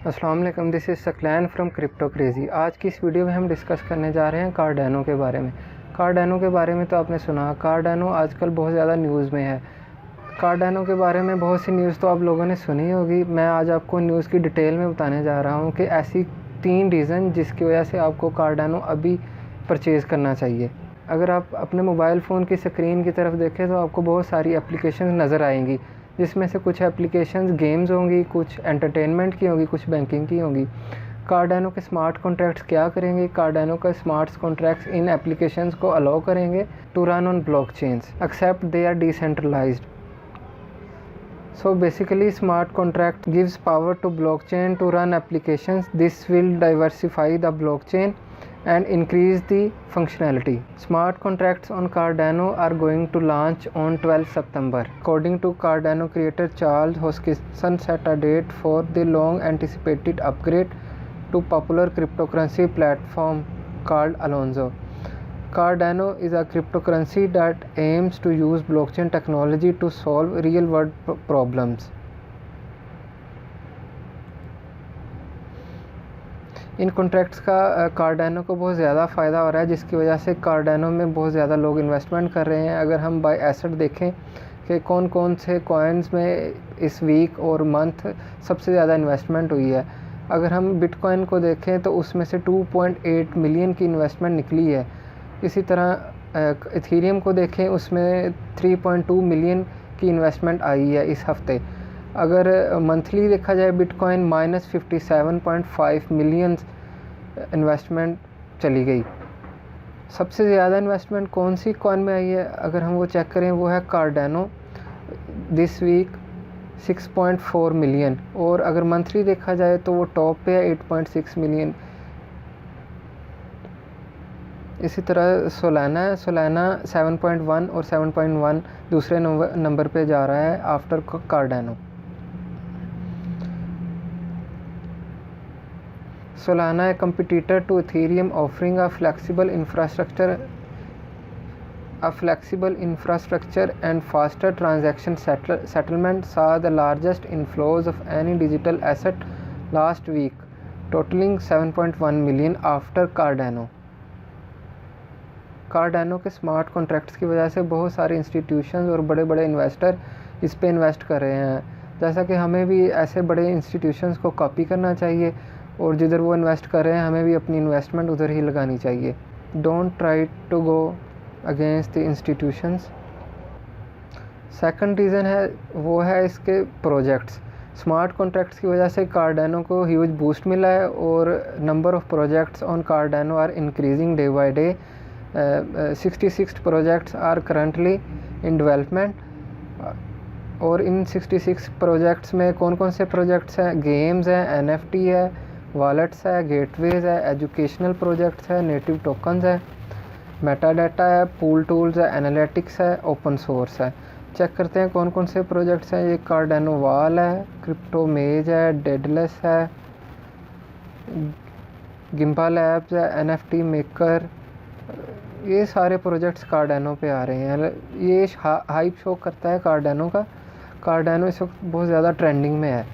अस्सलाम वालेकुम, this is Saqlain from crypto crazy. आज की इस वीडियो में हम डिस्कस करने जा रहे हैं कार्डानो के बारे में। कार्डानो के बारे में तो आपने सुना, कार्डानो आजकल बहुत ज़्यादा न्यूज़ में है। कार्डानो के बारे में बहुत सी न्यूज़ तो आप लोगों ने सुनी होगी। मैं आज आपको न्यूज़ की डिटेल में बताने जा रहा हूँ कि ऐसी 3 रीज़न जिसकी वजह से आपको कार्डानो अभी परचेज़ करना चाहिए। अगर आप अपने मोबाइल फ़ोन की स्क्रीन की तरफ देखें तो आपको बहुत सारी एप्लीकेशन नज़र आएंगी, जिसमें से कुछ एप्लीकेशंस गेम्स होंगी, कुछ एंटरटेनमेंट की होंगी, कुछ बैंकिंग की होंगी। कार्डानो के स्मार्ट कॉन्ट्रैक्ट्स क्या करेंगे? कार्डानो का स्मार्ट कॉन्ट्रैक्ट्स इन एप्लीकेशंस को अलाउ करेंगे to run on blockchains except they are decentralized. So basically smart contract gives power to blockchain to run applications. This will diversify the blockchain and increase the functionality. Smart contracts on Cardano are going to launch on 12 September. According to Cardano creator Charles Hoskinson set a date for the long anticipated upgrade to popular cryptocurrency platform called Alonzo. Cardano is a cryptocurrency that aims to use blockchain technology to solve real world problems. In contracts का Cardano को बहुत ज़्यादा फ़ायदा हो रहा है, जिसकी वजह से कार्डानो में बहुत ज़्यादा लोग इन्वेस्टमेंट कर रहे हैं। अगर हम बाय एसेट देखें कि कौन कौन से कॉइन्स में इस वीक और मंथ सबसे ज़्यादा इन्वेस्टमेंट हुई है, अगर हम बिटकॉइन को देखें तो उसमें से 2.8 मिलियन की इन्वेस्टमेंट निकली है। इसी तरह इथेरियम को देखें, उसमें 3.2 मिलियन की इन्वेस्टमेंट आई है इस हफ़्ते। अगर मंथली देखा जाए बिटकॉइन -57.5 मिलियन इन्वेस्टमेंट चली गई। सबसे ज़्यादा इन्वेस्टमेंट कौन सी कॉइन में आई है अगर हम वो चेक करें, वो है कार्डानो, दिस वीक 6.4 मिलियन। और अगर मंथली देखा जाए तो वो टॉप पे है 8.6 मिलियन। इसी तरह सोलाना 7.1 और 7.1 दूसरे नंबर पे जा रहा है after Cardano. Solana, a competitor to Ethereum, offering a flexible infrastructure and faster transaction settlement, saw the largest inflows of any digital asset last week, totaling 7.1 million after Cardano. Cardano के smart contracts की वजह से बहुत सारे institutions और बड़े बड़े investor इस पे इन्वेस्ट कर रहे हैं। जैसा कि हमें भी ऐसे बड़े इंस्टीट्यूशंस को कॉपी करना चाहिए और जिधर वो इन्वेस्ट कर रहे हैं हमें भी अपनी इन्वेस्टमेंट उधर ही लगानी चाहिए। Don't try to go against the institutions. Second reason है वो है इसके प्रोजेक्ट्स। स्मार्ट कॉन्ट्रैक्ट्स की वजह से कार्डानो को ह्यूज बूस्ट मिला है और number of projects on Cardano are increasing day by day. 66 projects are currently in development. और इन 66 प्रोजेक्ट्स में कौन कौन से प्रोजेक्ट्स हैं? गेम्स हैं, NFT है, वॉलेट्स है, गेटवेज है, एजुकेशनल प्रोजेक्ट्स है, नेटिव टोकन्स है, मेटा डाटा है, पूल टूल्स है, एनालिटिक्स है, ओपन सोर्स है। चेक करते हैं कौन कौन से प्रोजेक्ट्स हैं। ये कार्डानो वाल है, क्रिप्टो मेज है, डेडलेस है, गिम्बा लैब्स है, NFT मेकर, ये सारे प्रोजेक्ट्स कार्डानो पे आ रहे हैं। ये हाइप शो करता है कार्डानो का। कार्डानो इस वक्त बहुत ज़्यादा ट्रेंडिंग में है।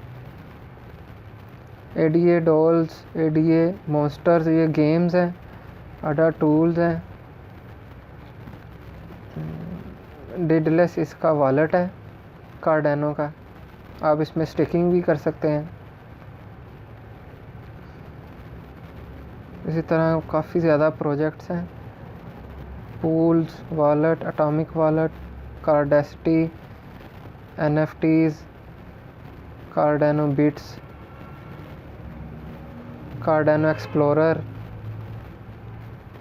ADA डॉल्स, ADA मॉन्स्टर्स, ये गेम्स हैं, अडा टूल्स हैं, डेडलेस इसका वॉलेट है कार्डानो का, आप इसमें स्टेकिंग भी कर सकते हैं। इसी तरह काफ़ी ज़्यादा प्रोजेक्ट्स हैं, pools, wallet, atomic wallet, Cardacity, NFTs, Cardano bits, Cardano explorer,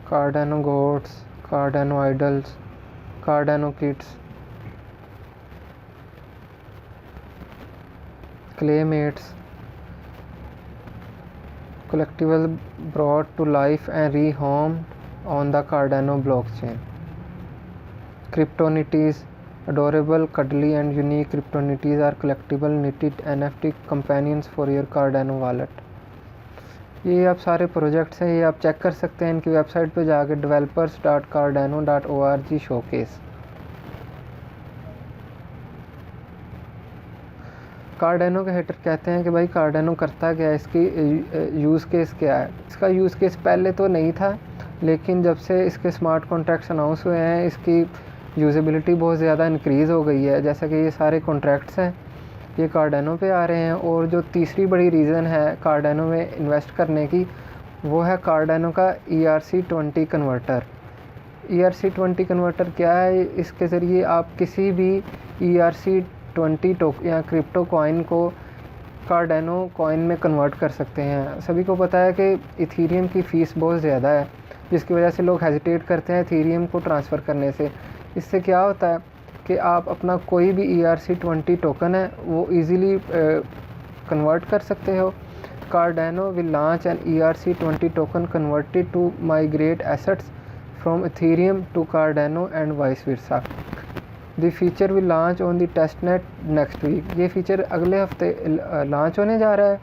Cardano goats, Cardano idols, Cardano kits, Claymates, collectible brought to life and rehomed on the Cardano blockchain. Cryptonities, adorable, cuddly and unique Cryptonities are collectible knitted NFT companions for your Cardano wallet. ये आप सारे projects हैं, ये आप check कर सकते हैं इनकी वेबसाइट पे जाके, developers.cardano.org showcase। कार्डेनो के हेटर कहते हैं कि भाई कार्डेनो करता क्या है, इसकी यूज़ केस क्या है। इसका यूज़ केस पहले तो नहीं था, लेकिन जब से इसके स्मार्ट कॉन्ट्रैक्ट्स अनाउंस हुए हैं इसकी यूज़ेबिलिटी बहुत ज़्यादा इंक्रीज़ हो गई है। जैसा कि ये सारे कॉन्ट्रैक्ट्स हैं ये कार्डेनो पे आ रहे हैं। और जो तीसरी बड़ी रीज़न है कार्डेनो में इन्वेस्ट करने की, वो है कार्डेनो का ERC20 कन्वर्टर। ERC20 कन्वर्टर क्या है, इसके ज़रिए आप किसी भी ERC20 या क्रिप्टो कॉइन को कार्डेनो कॉइन में कन्वर्ट कर सकते हैं। सभी को पता है कि इथीरियम की फ़ीस बहुत ज़्यादा है, जिसकी वजह से लोग हेजिटेट करते हैं इथीरियम को ट्रांसफ़र करने से। इससे क्या होता है कि आप अपना कोई भी ERC20 टोकन है वो ईज़िली कन्वर्ट कर सकते हो। Cardano will launch an ERC20 token converted to migrate assets from Ethereum to Cardano and vice versa. The feature will launch on the test net next week. ये feature अगले हफ्ते launch होने जा रहा है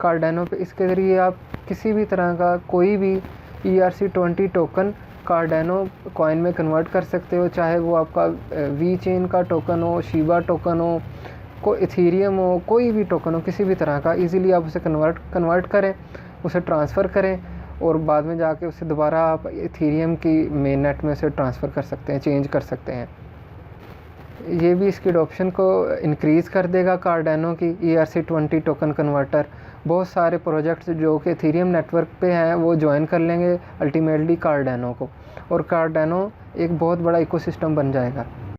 कार्डेनो पे। इसके ज़रिए आप किसी भी तरह का कोई भी ERC20 टोकन कार्डेनो कॉइन में कन्वर्ट कर सकते हो, चाहे वो आपका वी चेन का टोकन हो, शिबा टोकन हो, कोई इथीरियम हो, कोई भी टोकन हो किसी भी तरह का। इजीली आप उसे कन्वर्ट करें, उसे ट्रांसफ़र करें और बाद में जाके उसे दोबारा आप इथीरियम की मेन नेट में उसे ट्रांसफ़र कर सकते हैं, चेंज कर सकते हैं। ये भी इसकी एडॉप्शन को इंक्रीज़ कर देगा कार्डेनो की ERC20 टोकन कन्वर्टर। बहुत सारे प्रोजेक्ट्स जो कि इथीरियम नेटवर्क पे हैं वो ज्वाइन कर लेंगे अल्टीमेटली कार्डेनो को, और कार्डेनो एक बहुत बड़ा इकोसिस्टम बन जाएगा।